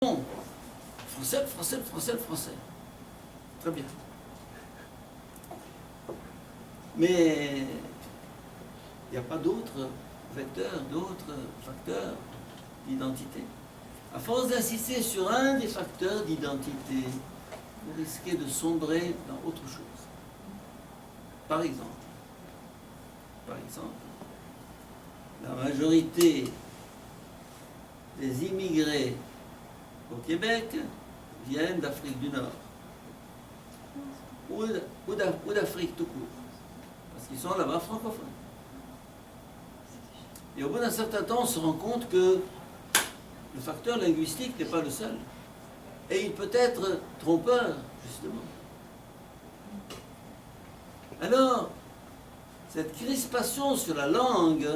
Français, le français, le français, le français. Très bien. Mais il n'y a pas d'autres vecteurs, d'autres facteurs d'identité. À force d'insister sur un des facteurs d'identité, vous risquez de sombrer dans autre chose. Par exemple, la majorité des immigrés au Québec viennent d'Afrique du Nord ou d'Afrique tout court, parce qu'ils sont là-bas francophones. Et au bout d'un certain temps, on se rend compte que le facteur linguistique n'est pas le seul. Et il peut être trompeur, justement. Alors, cette crispation sur la langue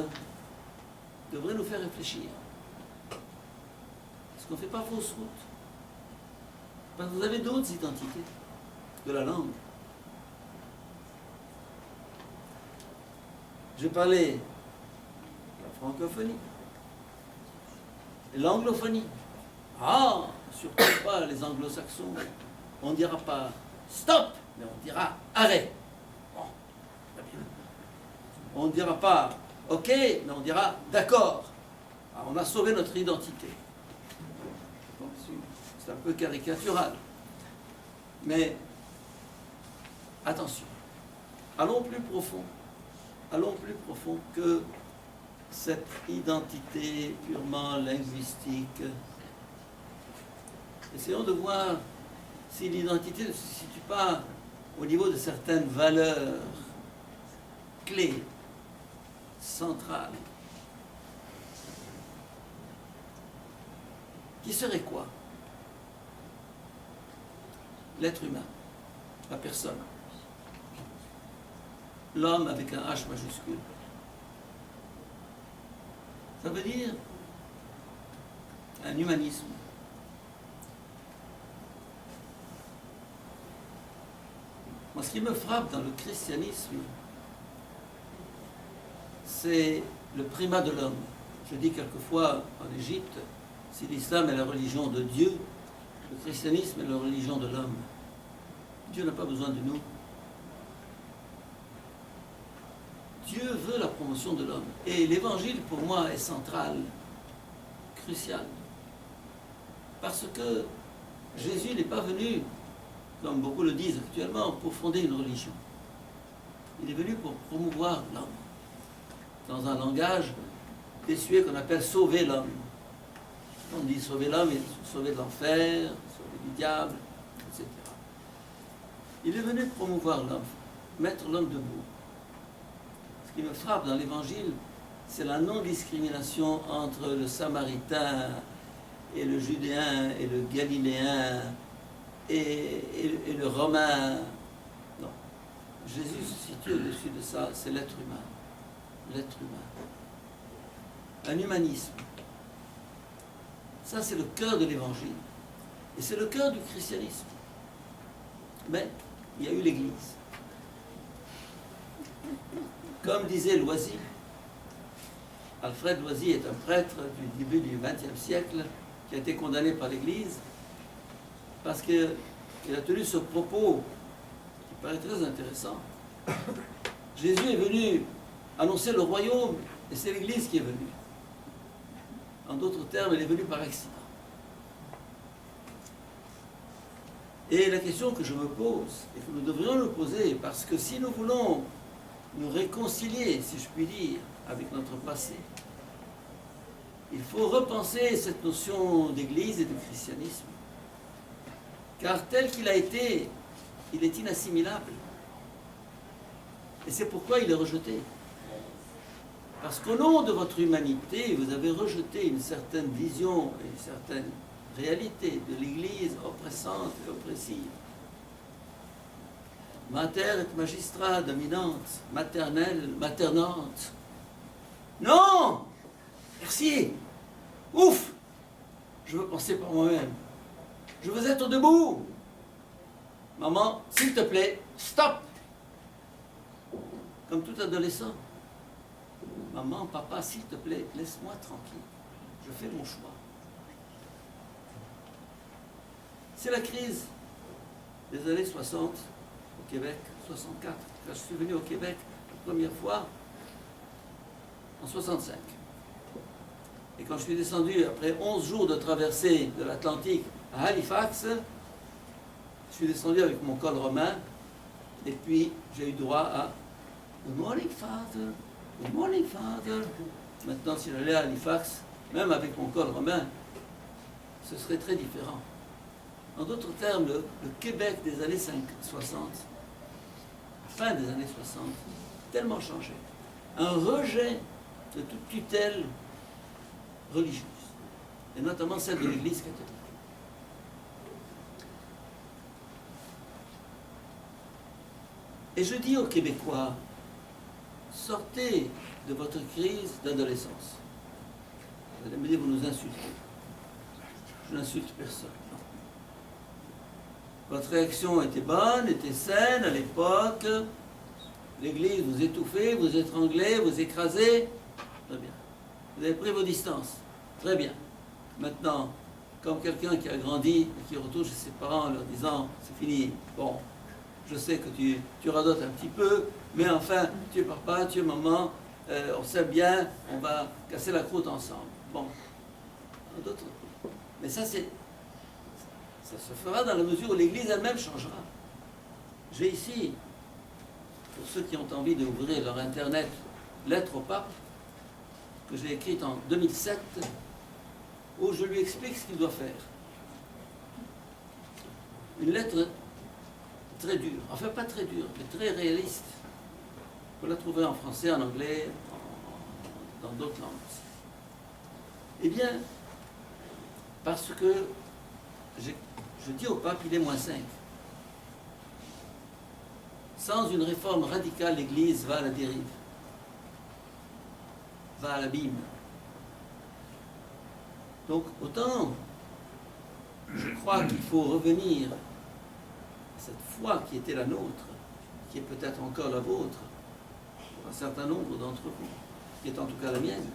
devrait nous faire réfléchir. Est-ce qu'on ne fait pas fausse route? Parce que vous avez d'autres identités de la langue. J'ai parlé de la francophonie, et l'anglophonie. Ah, surtout pas les anglo-saxons. On ne dira pas stop, mais on dira arrêt. Bon, très bien. On ne dira pas ok, mais on dira d'accord. On a sauvé notre identité. Bon, c'est un peu caricatural. Mais attention, allons plus profond. Allons plus profond que cette identité purement linguistique. Essayons de voir si l'identité ne se situe pas au niveau de certaines valeurs clés, centrales. Qui serait quoi? L'être humain, la personne. L'homme avec un H majuscule. Ça veut dire un humanisme. Moi, ce qui me frappe dans le christianisme, c'est le primat de l'homme. Je dis quelquefois en Égypte, si l'islam est la religion de Dieu, le christianisme est la religion de l'homme. Dieu n'a pas besoin de nous. Dieu veut la promotion de l'homme. Et l'évangile, pour moi, est central, crucial. Parce que Jésus n'est pas venu, comme beaucoup le disent actuellement, pour fonder une religion. Il est venu pour promouvoir l'homme. Dans un langage désuet qu'on appelle sauver l'homme. On dit sauver l'homme, sauver de l'enfer, sauver du diable, etc. Il est venu promouvoir l'homme, mettre l'homme debout. Ce qui me frappe dans l'évangile, c'est la non-discrimination entre le samaritain et le judéen et le galiléen et le romain. Non. Jésus se situe au-dessus de ça, c'est l'être humain. L'être humain. Un humanisme. Ça, c'est le cœur de l'évangile. Et c'est le cœur du christianisme. Mais il y a eu l'Église. Comme disait Loisy, Alfred Loisy est un prêtre du début du XXe siècle qui a été condamné par l'Église parce qu'il a tenu ce propos qui paraît très intéressant. Jésus est venu annoncer le royaume et c'est l'Église qui est venue. En d'autres termes, elle est venue par accident. Et la question que je me pose, et que nous devrions nous poser, parce que si nous voulons nous réconcilier, si je puis dire, avec notre passé, il faut repenser cette notion d'église et de christianisme. Car tel qu'il a été, il est inassimilable. Et c'est pourquoi il est rejeté. Parce qu'au nom de votre humanité, vous avez rejeté une certaine vision et une certaine réalité de l'Église oppressante et oppressive. Mater et magistrat dominante, maternelle, maternante. Non! Merci! Ouf! Je veux penser par moi-même. Je veux être debout. Maman, s'il te plaît, stop! Comme tout adolescent. Maman, papa, s'il te plaît, laisse-moi tranquille. Je fais mon choix. C'est la crise des années 60 au Québec, 64. Quand je suis venu au Québec la première fois, en 65. Et quand je suis descendu, après 11 jours de traversée de l'Atlantique à Halifax, je suis descendu avec mon col romain, et puis j'ai eu droit à Good morning, Father. Good morning, Father. Maintenant, si j'allais à Halifax, même avec mon col romain, ce serait très différent. En d'autres termes, le Québec des années 60, fin des années 60, tellement changé. Un rejet de toute tutelle religieuse, et notamment celle de l'Église catholique. Et je dis aux Québécois, sortez de votre crise d'adolescence. Vous allez me dire, vous nous insultez. Je n'insulte personne. Non. Votre réaction était bonne, était saine à l'époque. L'Église vous étouffait, vous étranglait, vous écrasait. Très bien. Vous avez pris vos distances. Très bien. Maintenant, comme quelqu'un qui a grandi et qui retourne chez ses parents en leur disant « c'est fini, bon, je sais que tu radotes un petit peu, mais enfin, tu es papa, tu es maman, on s'aime bien, on va casser la croûte ensemble. » Bon, d'autres. Mais ça se fera dans la mesure où l'Église elle-même changera. J'ai ici, pour ceux qui ont envie d'ouvrir leur Internet, Lettre au pape, que j'ai écrite en 2007, où je lui explique ce qu'il doit faire. Une lettre très dure, enfin pas très dure, mais très réaliste. Vous la trouverez en français, en anglais, dans d'autres langues. Eh bien, parce que je dis au pape, il est -5. Sans une réforme radicale, l'Église va à la dérive, va à l'abîme. Donc, autant je crois qu'il faut revenir à cette foi qui était la nôtre, qui est peut-être encore la vôtre, pour un certain nombre d'entre vous, qui est en tout cas la mienne.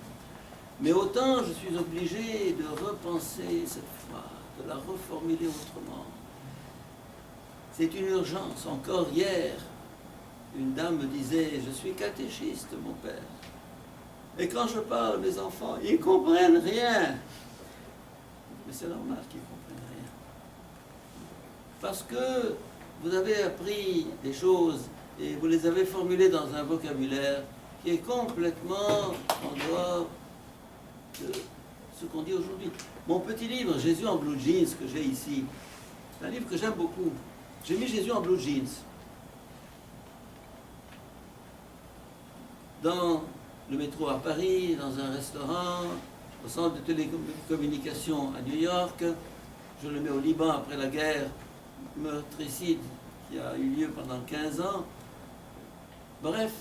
Mais autant je suis obligé de repenser cette foi, de la reformuler autrement. C'est une urgence. Encore hier, une dame me disait « Je suis catéchiste, mon père. Et quand je parle, mes enfants, ils ne comprennent rien. » Mais c'est normal qu'ils ne comprennent rien. Parce que vous avez appris des choses et vous les avez formulées dans un vocabulaire qui est complètement en dehors de ce qu'on dit aujourd'hui. Mon petit livre, Jésus en blue jeans, que j'ai ici, c'est un livre que j'aime beaucoup. J'ai mis Jésus en blue jeans. Dans le métro à Paris, dans un restaurant, au centre de télécommunications à New York. Je le mets au Liban après la guerre meurtricide qui a eu lieu pendant 15 ans. Bref,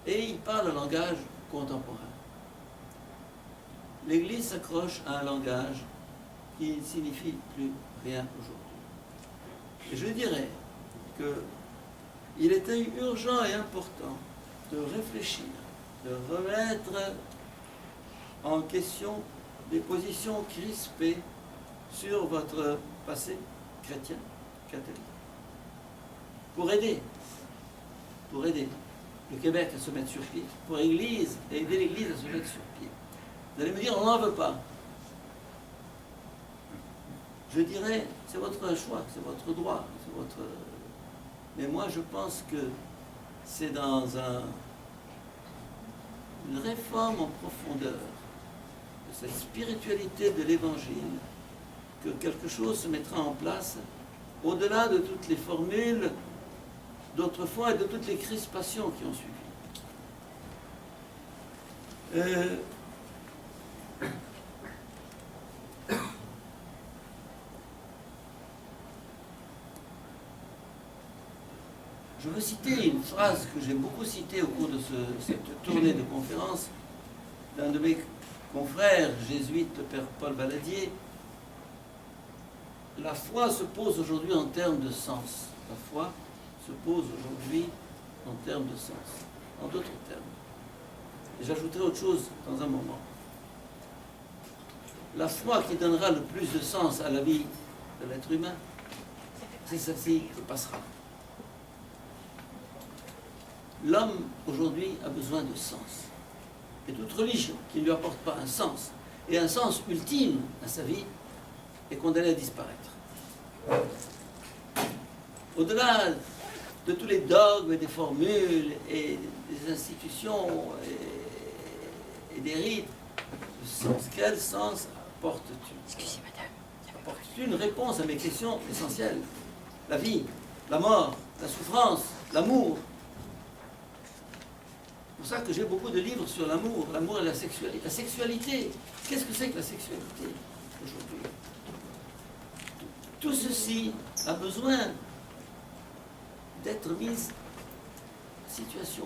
et il parle un langage contemporain. L'Église s'accroche à un langage qui ne signifie plus rien aujourd'hui. Et je dirais qu'il était urgent et important de réfléchir, de remettre en question des positions crispées sur votre passé chrétien, catholique. Pour aider le Québec à se mettre sur pied, pour aider l'Église à se mettre sur pied. Vous allez me dire, on n'en veut pas. Je dirais, c'est votre choix, c'est votre droit, c'est votre... Mais moi, je pense que c'est dans une réforme en profondeur de cette spiritualité de l'Évangile que quelque chose se mettra en place au-delà de toutes les formules d'autrefois et de toutes les crispations qui ont suivi. Je veux citer une phrase que j'ai beaucoup citée au cours de cette tournée de conférences d'un de mes confrères jésuites, le père Paul Valadier. La foi se pose aujourd'hui en termes de sens. La foi se pose aujourd'hui en termes de sens, en d'autres termes. Et j'ajouterai autre chose dans un moment. La foi qui donnera le plus de sens à la vie de l'être humain. C'est celle-ci qui passera. L'homme, aujourd'hui, a besoin de sens. Et toute religion qui ne lui apporte pas un sens, et un sens ultime à sa vie, est condamnée à disparaître. Au-delà de tous les dogmes et des formules et des institutions et des rites, le sens, quel sens apportes-tu? Excusez, madame. Apportes-tu une réponse à mes questions essentielles? La vie, la mort, la souffrance, l'amour. C'est pour ça que j'ai beaucoup de livres sur l'amour et la sexualité. La sexualité, qu'est-ce que c'est que la sexualité aujourd'hui? Tout ceci a besoin d'être mis en situation.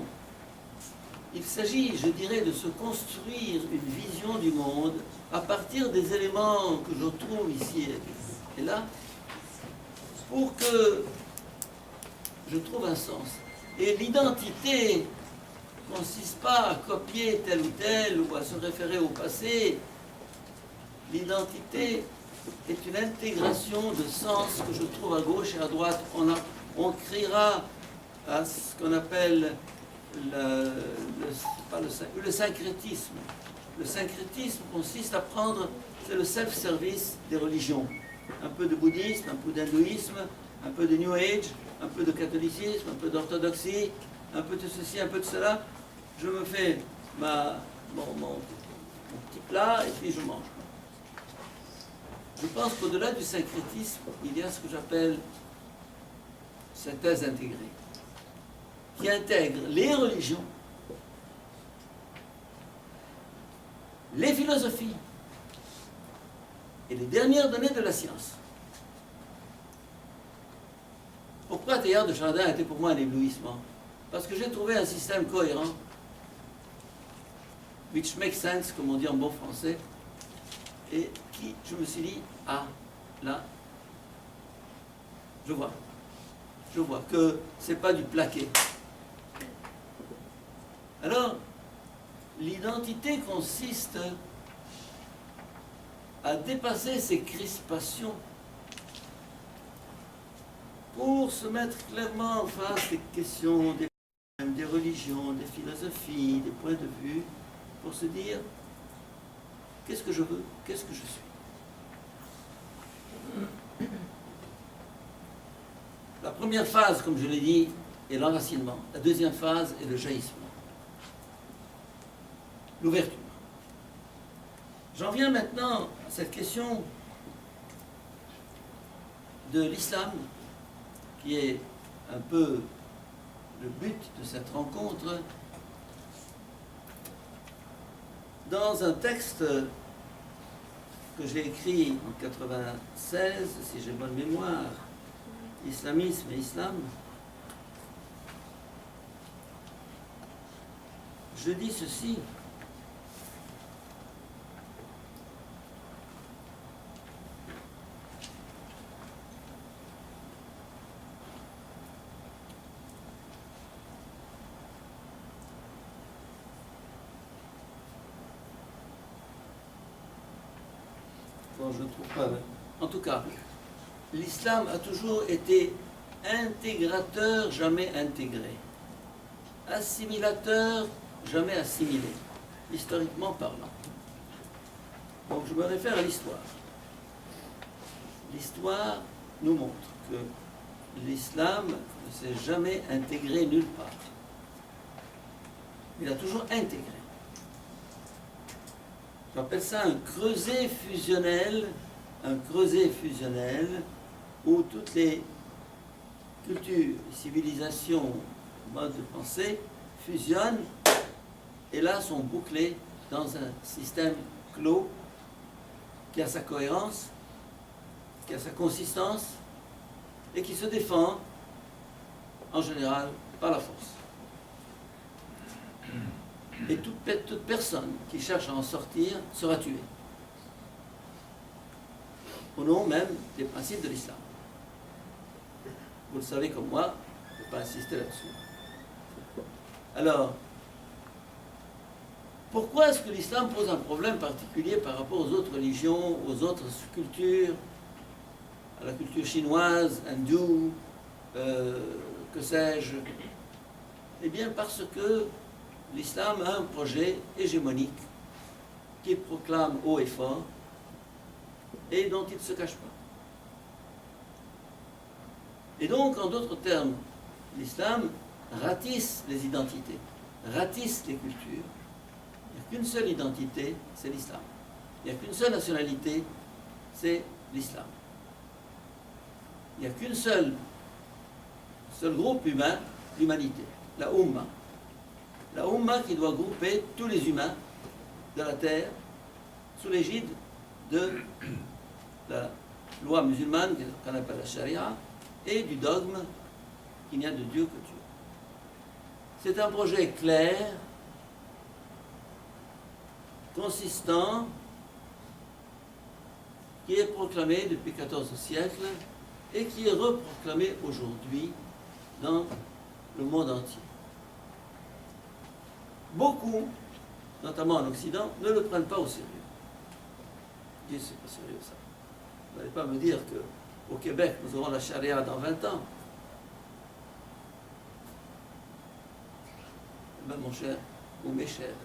Il s'agit, je dirais, de se construire une vision du monde à partir des éléments que je trouve ici et là, pour que je trouve un sens. Et l'identité ne consiste pas à copier tel ou tel ou à se référer au passé. L'identité est une intégration de sens que je trouve à gauche et à droite. On criera à ce qu'on appelle le syncrétisme. Le syncrétisme consiste à prendre, c'est le self-service des religions. Un peu de bouddhisme, un peu d'hindouisme, un peu de New Age, un peu de catholicisme, un peu d'orthodoxie, un peu de ceci, un peu de cela. Je me fais mon petit plat et puis je mange. Je pense qu'au-delà du syncrétisme, il y a ce que j'appelle synthèse intégrée, qui intègre les religions, les philosophies et les dernières données de la science. Pourquoi Teilhard de Chardin était pour moi un éblouissement? Parce que j'ai trouvé un système cohérent, which makes sense, comme on dit en bon français, et qui, je me suis dit, ah, là, je vois que c'est pas du plaqué. Alors, l'identité consiste à dépasser ces crispations pour se mettre clairement en face des questions, des problèmes, des religions, des philosophies, des points de vue, pour se dire, qu'est-ce que je veux, qu'est-ce que je suis? La première phase, comme je l'ai dit, est l'enracinement. La deuxième phase est le jaillissement. L'ouverture. J'en viens maintenant à cette question de l'islam, qui est un peu le but de cette rencontre. Dans un texte que j'ai écrit en 1996, si j'ai bonne mémoire, Islamisme et Islam, je dis ceci. Bon, je ne trouve pas. En tout cas, l'islam a toujours été intégrateur, jamais intégré. Assimilateur, jamais assimilé, historiquement parlant. Donc je me réfère à l'histoire. L'histoire nous montre que l'islam ne s'est jamais intégré nulle part. Il a toujours intégré. J'appelle ça un creuset fusionnel, où toutes les cultures, civilisations, modes de pensée fusionnent et là sont bouclés dans un système clos qui a sa cohérence, qui a sa consistance et qui se défend en général par la force. Et toute personne qui cherche à en sortir sera tuée. Au nom même des principes de l'islam. Vous le savez comme moi, je ne vais pas insister là-dessus. Alors, pourquoi est-ce que l'islam pose un problème particulier par rapport aux autres religions, aux autres cultures, à la culture chinoise, hindoue, que sais-je? Eh bien parce que l'islam a un projet hégémonique qu'il proclame haut et fort et dont il ne se cache pas. Et donc, en d'autres termes, l'islam ratisse les identités, ratisse les cultures. Il n'y a qu'une seule identité, c'est l'islam. Il n'y a qu'une seule nationalité, c'est l'islam. Il n'y a qu'une seul groupe humain, l'humanité, la Ummah. La Ummah qui doit grouper tous les humains de la terre sous l'égide de la loi musulmane qu'on appelle la charia et du dogme qu'il n'y a de Dieu que Dieu. C'est un projet clair, consistant, qui est proclamé depuis le XIVe siècle et qui est reproclamé aujourd'hui dans le monde entier. Beaucoup, notamment en Occident, ne le prennent pas au sérieux. Ils disent, c'est pas sérieux ça. Vous n'allez pas me dire qu'au Québec, nous aurons la charia dans 20 ans. Ben, mon cher, ou mes chers,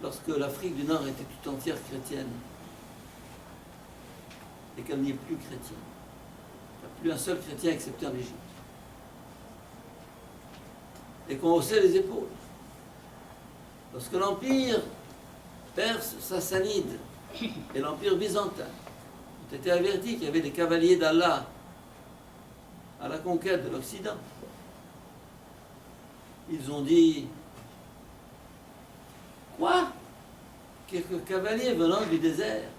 lorsque l'Afrique du Nord était tout entière chrétienne, et qu'elle n'y est plus chrétienne, il n'y a plus un seul chrétien excepté en Égypte, et qu'on haussait les épaules, lorsque l'Empire perse sassanide et l'Empire byzantin ont été avertis qu'il y avait des cavaliers d'Allah à la conquête de l'Occident, ils ont dit « Quoi? Quelques cavaliers venant du désert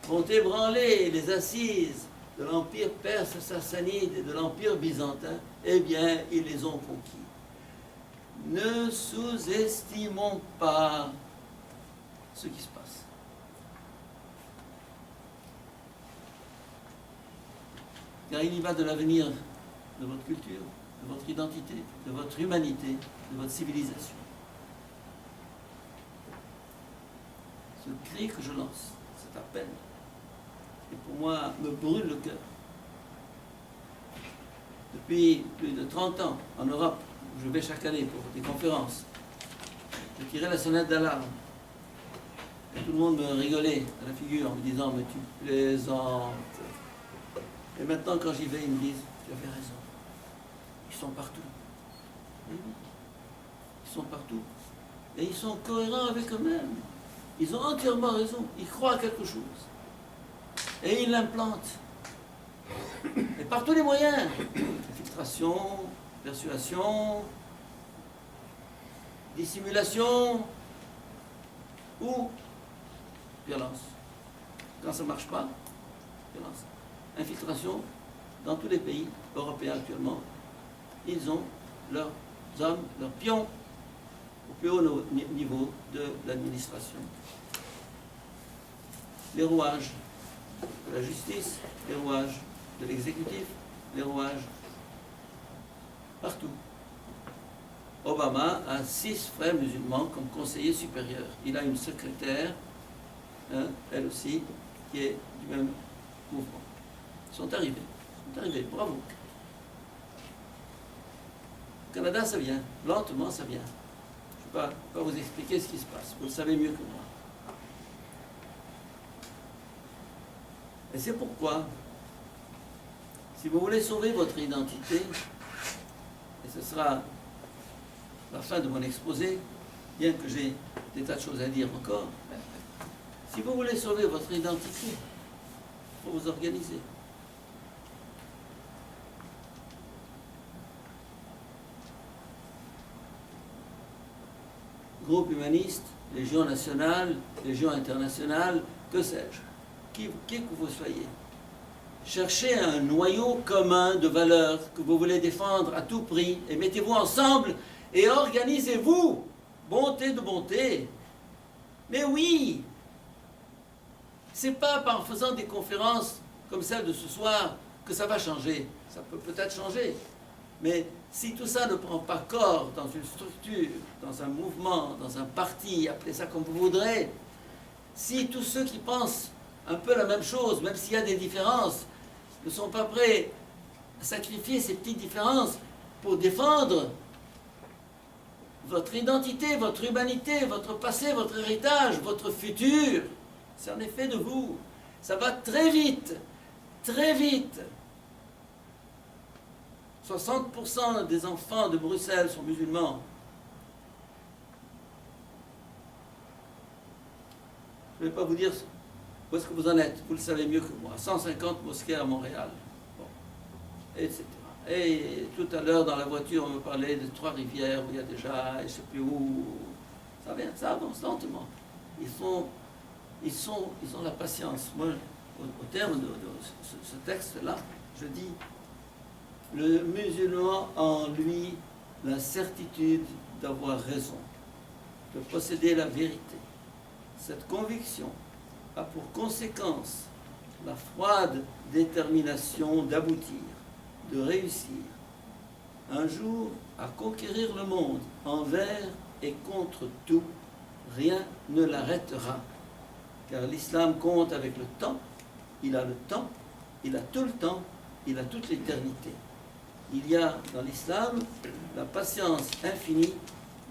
vont ébranler les assises de l'Empire perse sassanide et de l'Empire byzantin? Eh bien, ils les ont conquis. » Ne sous-estimons pas ce qui se passe. Car il y va de l'avenir de votre culture, de votre identité, de votre humanité, de votre civilisation. Ce cri que je lance, cet appel, et pour moi, me brûle le cœur. Depuis plus de 30 ans, en Europe, je vais chaque année pour des conférences. Je tirais la sonnette d'alarme. Et tout le monde me rigolait à la figure en me disant « Mais tu plaisantes ». Et maintenant, quand j'y vais, ils me disent « Tu avais raison. Ils sont partout. » Ils sont partout. Et ils sont cohérents avec eux-mêmes. Ils ont entièrement raison. Ils croient à quelque chose. Et ils l'implantent. Et par tous les moyens. Infiltration, persuasion, dissimulation ou violence. Quand ça ne marche pas, violence. Infiltration dans tous les pays européens actuellement. Ils ont leurs hommes, leurs pions au plus haut niveau de l'administration. Les rouages de la justice, les rouages de l'exécutif, les rouages partout. Obama a 6 frères musulmans comme conseillers supérieurs. Il a une secrétaire, elle aussi, qui est du même mouvement. Ils sont arrivés, bravo. Au Canada, ça vient, lentement, ça vient. Je ne vais pas vous expliquer ce qui se passe, vous le savez mieux que moi. Et c'est pourquoi, si vous voulez sauver votre identité, et ce sera la fin de mon exposé, bien que j'ai des tas de choses à dire encore, si vous voulez sauver votre identité, il faut vous organiser. Groupe humaniste, Légion nationale, Légion internationale, que sais-je, qui que vous soyez. Cherchez un noyau commun de valeurs que vous voulez défendre à tout prix et mettez-vous ensemble et organisez-vous. Bonté de bonté. Mais oui, c'est pas en faisant des conférences comme celle de ce soir que ça va changer. Ça peut peut-être changer. Mais si tout ça ne prend pas corps dans une structure, dans un mouvement, dans un parti, appelez ça comme vous voudrez, si tous ceux qui pensent un peu la même chose, même s'il y a des différences, ne sont pas prêts à sacrifier ces petites différences pour défendre votre identité, votre humanité, votre passé, votre héritage, votre futur. C'est en effet de vous. Ça va très vite, très vite. 60% des enfants de Bruxelles sont musulmans. Je ne vais pas vous dire où est-ce que vous en êtes, vous le savez mieux que moi. 150 mosquées à Montréal, bon, etc. Et tout à l'heure, dans la voiture, on me parlait de Trois-Rivières, où il y a déjà, je ne sais plus où, ça avance lentement. Ils ont la patience. Moi, au terme de ce texte-là, je dis, le musulman a en lui la certitude d'avoir raison, de posséder la vérité. Cette conviction a pour conséquence la froide détermination d'aboutir, de réussir, un jour à conquérir le monde envers et contre tout. Rien ne l'arrêtera, car l'islam compte avec le temps, il a le temps, il a tout le temps, il a toute l'éternité. Il y a dans l'islam la patience infinie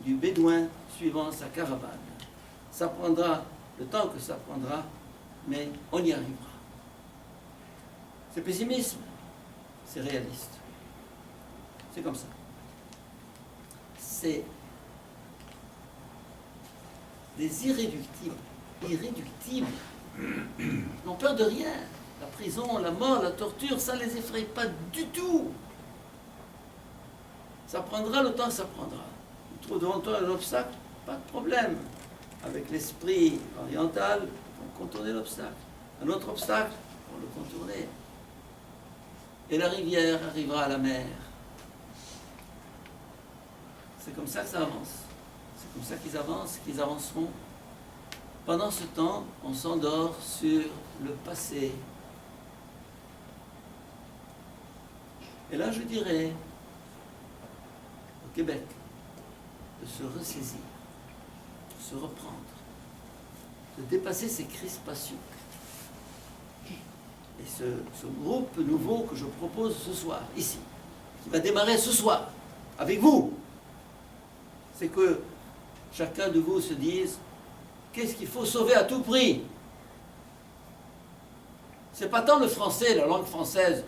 du bédouin suivant sa caravane. Ça prendra le temps que ça prendra, mais on y arrivera. C'est pessimisme, c'est réaliste. C'est comme ça. C'est des irréductibles. Irréductibles. Ils n'ont peur de rien. La prison, la mort, la torture, ça ne les effraie pas du tout. Ça prendra le temps que ça prendra. Tu trouves devant toi un obstacle, pas de problème. Avec l'esprit oriental, on contourner l'obstacle. Un autre obstacle, on le contourner. Et la rivière arrivera à la mer. C'est comme ça que ça avance. C'est comme ça qu'ils avancent, qu'ils avanceront. Pendant ce temps, on s'endort sur le passé. Et là, je dirais au Québec de se ressaisir, de se reprendre, de dépasser ces crispations. Et ce groupe nouveau que je propose ce soir, ici, qui va démarrer ce soir, avec vous, c'est que chacun de vous se dise, qu'est-ce qu'il faut sauver à tout prix? C'est pas tant le français, la langue française,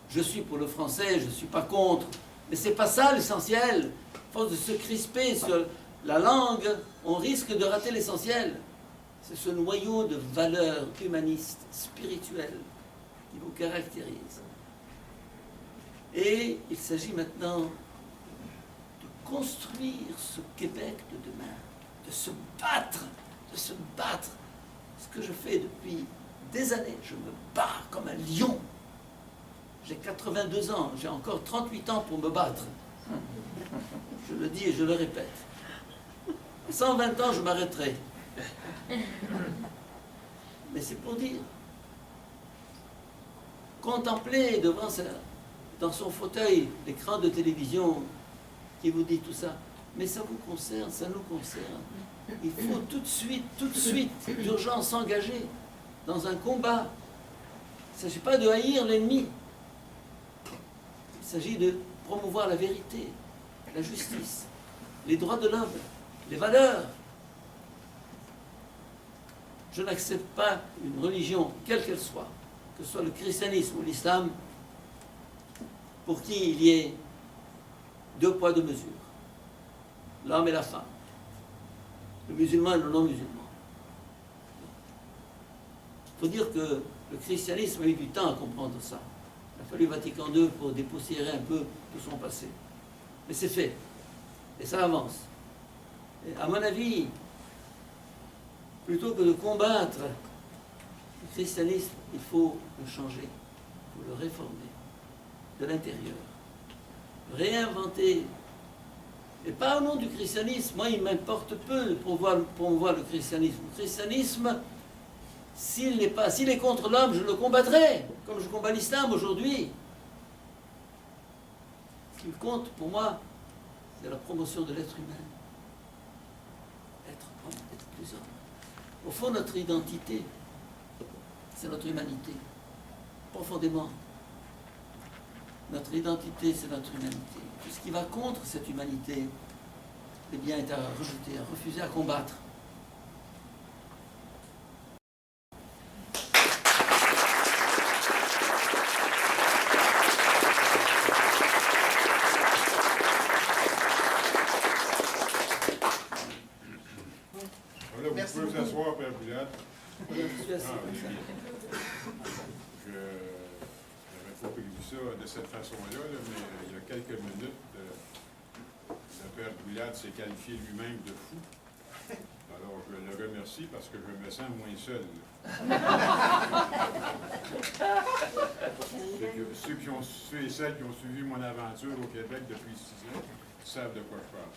je suis pour le français, je ne suis pas contre, mais c'est pas ça l'essentiel. À force de se crisper sur la langue, on risque de rater l'essentiel. C'est ce noyau de valeurs humanistes, spirituelles, qui vous caractérise. Et il s'agit maintenant de construire ce Québec de demain, de se battre, de se battre. Ce que je fais depuis des années, je me bats comme un lion. J'ai 82 ans, j'ai encore 38 ans pour me battre. Je le dis et je le répète. 120 ans, je m'arrêterai. Mais c'est pour dire. Contempler dans son fauteuil l'écran de télévision qui vous dit tout ça. Mais ça vous concerne, ça nous concerne. Il faut tout de suite, d'urgence s'engager dans un combat. Il ne s'agit pas de haïr l'ennemi. Il s'agit de promouvoir la vérité, la justice, les droits de l'homme, les valeurs. Je n'accepte pas une religion, quelle qu'elle soit, que ce soit le christianisme ou l'islam, pour qui il y ait deux poids, deux mesures. L'homme et la femme. Le musulman et le non-musulman. Il faut dire que le christianisme a eu du temps à comprendre ça. Il a fallu Vatican II pour dépoussiérer un peu tout son passé. Mais c'est fait. Et ça avance. Et à mon avis, plutôt que de combattre le christianisme, il faut le changer, il faut le réformer de l'intérieur. Réinventer. Et pas au nom du christianisme. Moi, il m'importe peu de promouvoir le christianisme. Le christianisme, s'il est contre l'homme, je le combattrai, comme je combats l'islam aujourd'hui. Ce qui compte pour moi, c'est la promotion de l'être humain. Être homme, être plus homme. Au fond, notre identité, c'est notre humanité. Profondément. Notre identité, c'est notre humanité. Tout ce qui va contre cette humanité, eh bien, est à rejeter, à refuser, à combattre. Voilà, vous pouvez vous asseoir, Père Boulade. Je suis assis Ah, comme oui, ça. Je n'avais pas prévu ça de cette façon-là, là, mais il y a quelques minutes, le Père Boulade s'est qualifié lui-même de fou. Alors, je le remercie parce que je me sens moins seul. Ceux et celles qui ont suivi mon aventure au Québec depuis 6 ans savent de quoi je parle.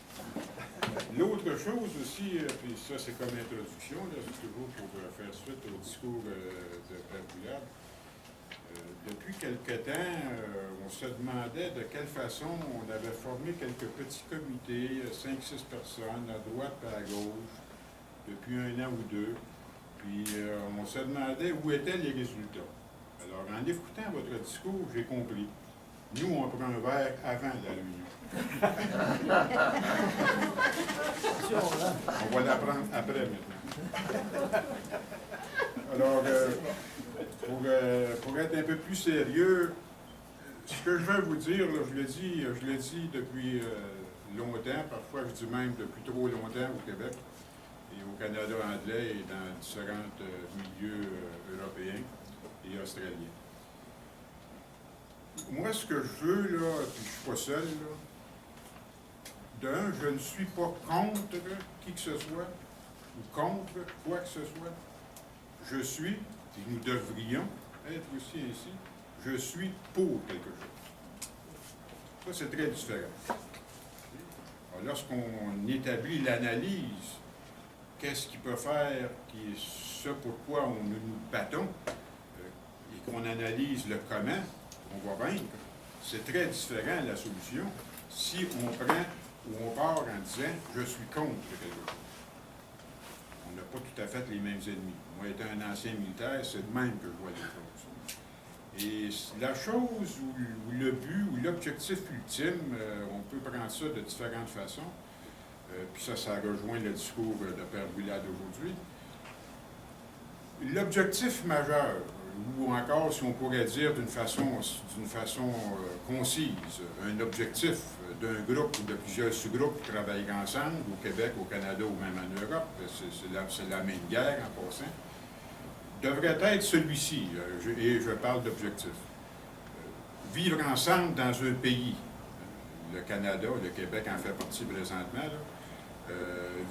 L'autre chose aussi, puis ça c'est comme introduction, là, c'est toujours pour faire suite au discours de Père Boulade. Depuis quelque temps, on se demandait de quelle façon on avait formé quelques petits comités, 5-6 personnes, à droite et à gauche, depuis 1 an ou 2. Puis on se demandait où étaient les résultats. Alors, en écoutant votre discours, j'ai compris. Nous, on prend un verre avant la réunion. On va l'apprendre après maintenant. Alors, pour être un peu plus sérieux, ce que je veux vous dire, là, je l'ai dit depuis longtemps, parfois je dis même depuis trop longtemps au Québec et au Canada anglais et dans différents milieux européens et australiens. Moi, ce que je veux, là, puis je ne suis pas seul, là, d'un, je ne suis pas contre qui que ce soit, ou contre quoi que ce soit. Je suis, et nous devrions être aussi ainsi, je suis pour quelque chose. Ça, c'est très différent. Alors, lorsqu'on établit l'analyse, qu'est-ce qui peut faire, qui est ce pourquoi nous nous battons, et qu'on analyse le comment, on va vaincre, c'est très différent la solution si on prend ou on part en disant « je suis contre quelque chose ». On n'a pas tout à fait les mêmes ennemis. Moi, étant un ancien militaire, c'est de même que je vois les choses. Et la chose, ou le but, ou l'objectif ultime, on peut prendre ça de différentes façons, puis ça rejoint le discours de Père Boulade aujourd'hui. L'objectif majeur, ou encore, si on pourrait dire d'une façon concise, un objectif d'un groupe ou de plusieurs sous-groupes qui travaillent ensemble, au Québec, au Canada ou même en Europe, c'est la même guerre en passant, devrait être celui-ci, et je parle d'objectif. Vivre ensemble dans un pays, le Canada, le Québec en fait partie présentement, là,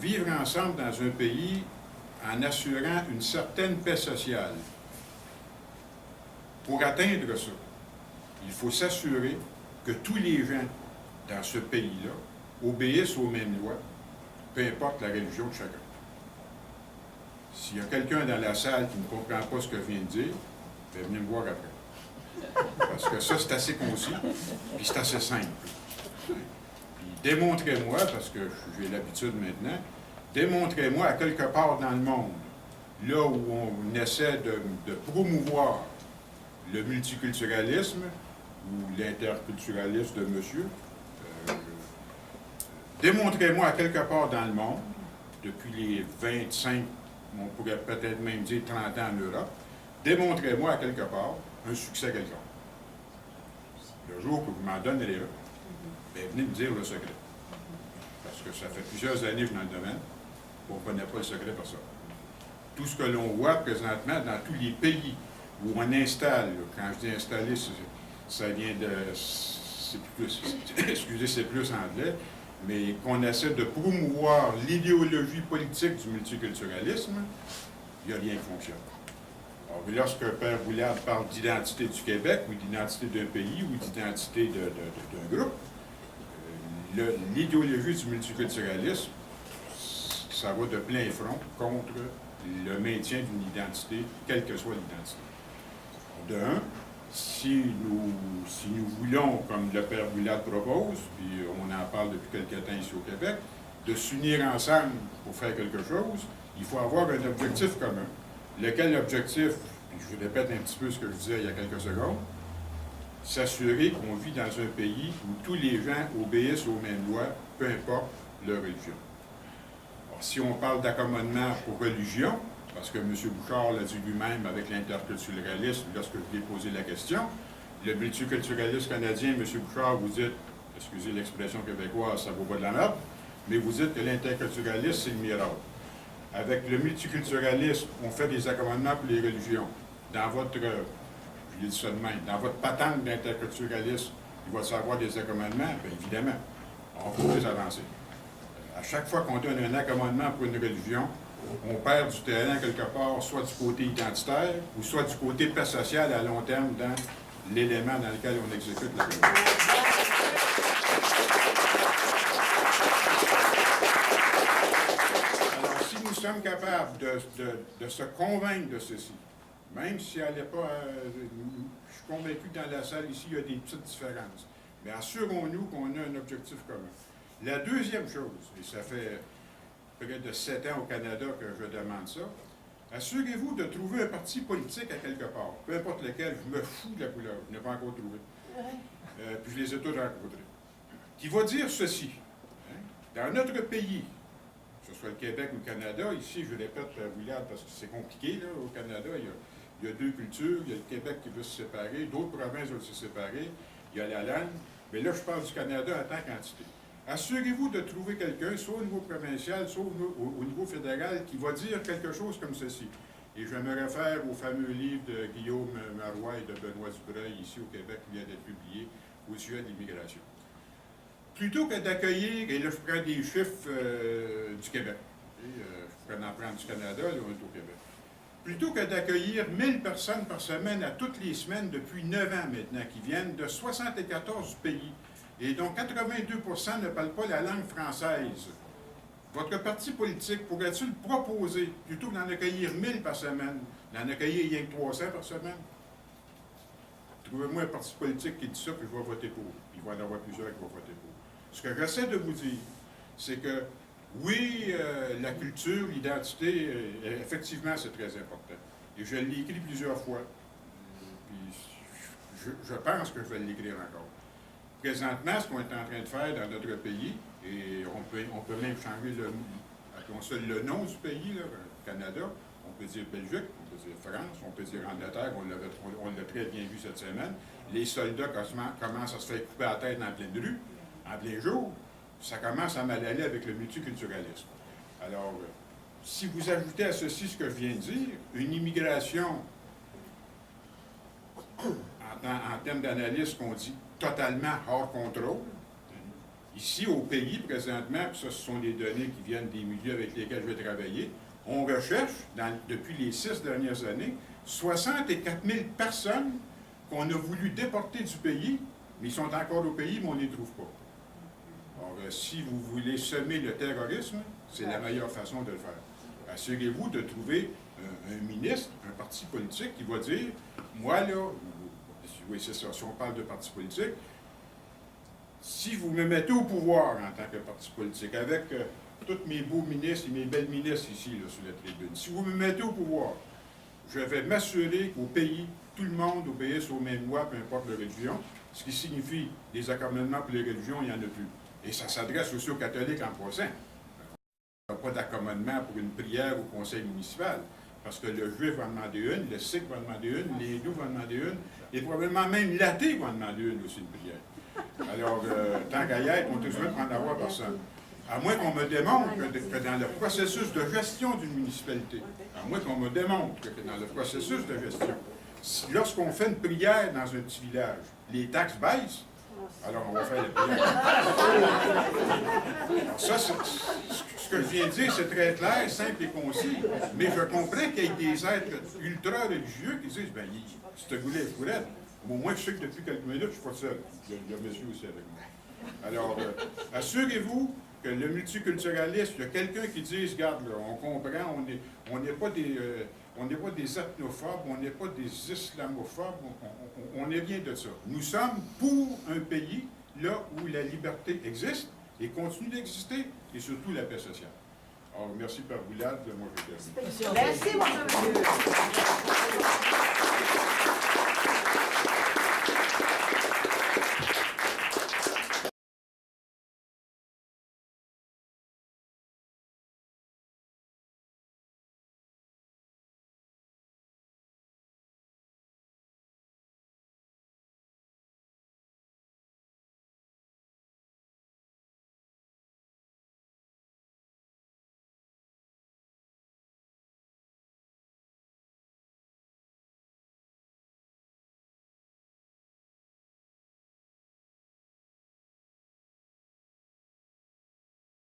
vivre ensemble dans un pays en assurant une certaine paix sociale. Pour atteindre ça, il faut s'assurer que tous les gens dans ce pays-là obéissent aux mêmes lois, peu importe la religion de chacun. S'il y a quelqu'un dans la salle qui ne comprend pas ce que je viens de dire, ben venez me voir après. Parce que ça, c'est assez concis, puis c'est assez simple. Puis démontrez-moi, parce que j'ai l'habitude maintenant, démontrez-moi à quelque part dans le monde, là où on essaie de promouvoir le multiculturalisme ou l'interculturalisme de monsieur, démontrez-moi à quelque part dans le monde, depuis les 25, on pourrait peut-être même dire 30 ans en Europe, démontrez-moi à quelque part un succès quelconque. Le jour que vous m'en donnerez un, bien, venez me dire le secret. Parce que ça fait plusieurs années que dans le domaine, on ne connaît pas le secret pour ça. Tout ce que l'on voit présentement dans tous les pays où on installe, quand je dis installer, ça vient de, c'est plus, excusez, c'est plus anglais, mais qu'on essaie de promouvoir l'idéologie politique du multiculturalisme, il n'y a rien qui fonctionne. Alors, lorsque Père Boulade parle d'identité du Québec, ou d'identité d'un pays, ou d'identité d'un groupe, l'idéologie du multiculturalisme, ça va de plein front contre le maintien d'une identité, quelle que soit l'identité. De un, si nous voulons, comme le Père Boulade propose, puis on en parle depuis quelque temps ici au Québec, de s'unir ensemble pour faire quelque chose, il faut avoir un objectif commun. Lequel objectif, je vous répète un petit peu ce que je disais il y a quelques secondes, s'assurer qu'on vit dans un pays où tous les gens obéissent aux mêmes lois, peu importe leur religion. Alors, si on parle d'accommodement pour religion, parce que M. Bouchard l'a dit lui-même avec l'interculturalisme lorsque je lui ai posé la question, le multiculturalisme canadien, M. Bouchard, vous dites, excusez l'expression québécoise, ça vaut pas de la merde, mais vous dites que l'interculturalisme, c'est le miracle. Avec le multiculturalisme, on fait des accommodements pour les religions. Dans votre, je l'ai dit ça de même, dans votre patente d'interculturalisme, il va y avoir des accommodements, bien évidemment, on peut les avancer. À chaque fois qu'on donne un accommodement pour une religion, on perd du terrain quelque part, soit du côté identitaire, ou soit du côté paix sociale à long terme dans l'élément dans lequel on exécute la religion. Alors, si nous sommes capables de se convaincre de ceci, même si elle n'est pas... je suis convaincu que dans la salle ici, il y a des petites différences, mais assurons-nous qu'on a un objectif commun. La deuxième chose, et ça fait près de 7 ans au Canada que je demande ça, assurez-vous de trouver un parti politique à quelque part, peu importe lequel, je me fous de la couleur, je n'ai pas encore trouvé. Puis je les ai tous rencontrés. Qui va dire ceci, hein, dans notre pays, que ce soit le Québec ou le Canada, ici, je répète, Willard, parce que c'est compliqué, là, au Canada, il y a deux cultures, il y a le Québec qui veut se séparer, d'autres provinces veulent se séparer, il y a la langue, mais là, je parle du Canada en tant qu'entité. Assurez-vous de trouver quelqu'un, soit au niveau provincial, soit au niveau fédéral, qui va dire quelque chose comme ceci. Et je me réfère au fameux livre de Guillaume Marois et de Benoît Dubreuil, ici au Québec, qui vient d'être publié au sujet de l'immigration. Plutôt que d'accueillir, et là je prends des chiffres du Québec, je pourrais en prendre du Canada, là on est au Québec. Plutôt que d'accueillir 1000 personnes par semaine à toutes les semaines depuis 9 ans maintenant, qui viennent de 74 pays, et dont 82% ne parlent pas la langue française. Votre parti politique pourrait-il proposer, plutôt que d'en accueillir 1000 par semaine, d'en accueillir rien que 300 par semaine? Trouvez-moi un parti politique qui dit ça, puis je vais voter pour. Il va y en avoir plusieurs qui vont voter pour. Ce que j'essaie de vous dire, c'est que, oui, la culture, l'identité, effectivement, c'est très important. Et je l'ai écrit plusieurs fois. Puis je pense que je vais l'écrire encore. Présentement, ce qu'on est en train de faire dans notre pays, et on peut même changer le nom du pays, là, Canada, on peut dire Belgique, on peut dire France, on peut dire Angleterre, on l'a très bien vu cette semaine. Les soldats commencent à se faire couper la tête en pleine rue, en plein jour. Ça commence à mal aller avec le multiculturalisme. Alors, si vous ajoutez à ceci ce que je viens de dire, une immigration, en termes d'analyse, qu'on dit totalement hors contrôle. Ici, au pays, présentement, puis ça, ce sont des données qui viennent des milieux avec lesquels je vais travailler, on recherche, depuis les 6 dernières années, 64 000 personnes qu'on a voulu déporter du pays, mais ils sont encore au pays, mais on ne les trouve pas. Alors, si vous voulez semer le terrorisme, c'est la meilleure façon de le faire. Assurez-vous de trouver un ministre, un parti politique qui va dire, moi, là, oui, c'est ça. Si on parle de parti politique, si vous me mettez au pouvoir en tant que parti politique, avec tous mes beaux ministres et mes belles ministres ici, là, sur la tribune, si vous me mettez au pouvoir, je vais m'assurer qu'au pays, tout le monde obéisse aux mêmes lois, peu importe la religion, ce qui signifie des accommodements pour les religions, il n'y en a plus. Et ça s'adresse aussi aux catholiques en passant. Il n'y a pas d'accommodement pour une prière au conseil municipal. Parce que le juif va en demander une, le sikh va en demander une, les hindous vont en demander une, et probablement même l'athée va en demander une aussi, une prière. Alors, tant qu'à y être, on est toujours en avoir personne. À moins qu'on me démontre que dans le processus de gestion d'une municipalité, à moins qu'on me démontre que dans le processus de gestion, lorsqu'on fait une prière dans un petit village, les taxes baissent, alors on va faire la prière. Alors ça, ce que je viens de dire, c'est très clair, simple et concis, mais je comprends qu'il y ait des êtres ultra-religieux qui disent, bien, ce goulet est fourette. Au moins, je sais que depuis quelques minutes, je ne suis pas seul. Il y a monsieur aussi avec moi. Alors, assurez-vous que le multiculturalisme, il y a quelqu'un qui dise, regarde, là, on comprend, on n'est pas des ethnophobes, on n'est pas des islamophobes, on est bien de ça. Nous sommes pour un pays, là où la liberté existe et continue d'exister, et surtout la paix sociale. Alors, merci Père Boulade, moi je termine. Merci, Merci, mon cher monsieur.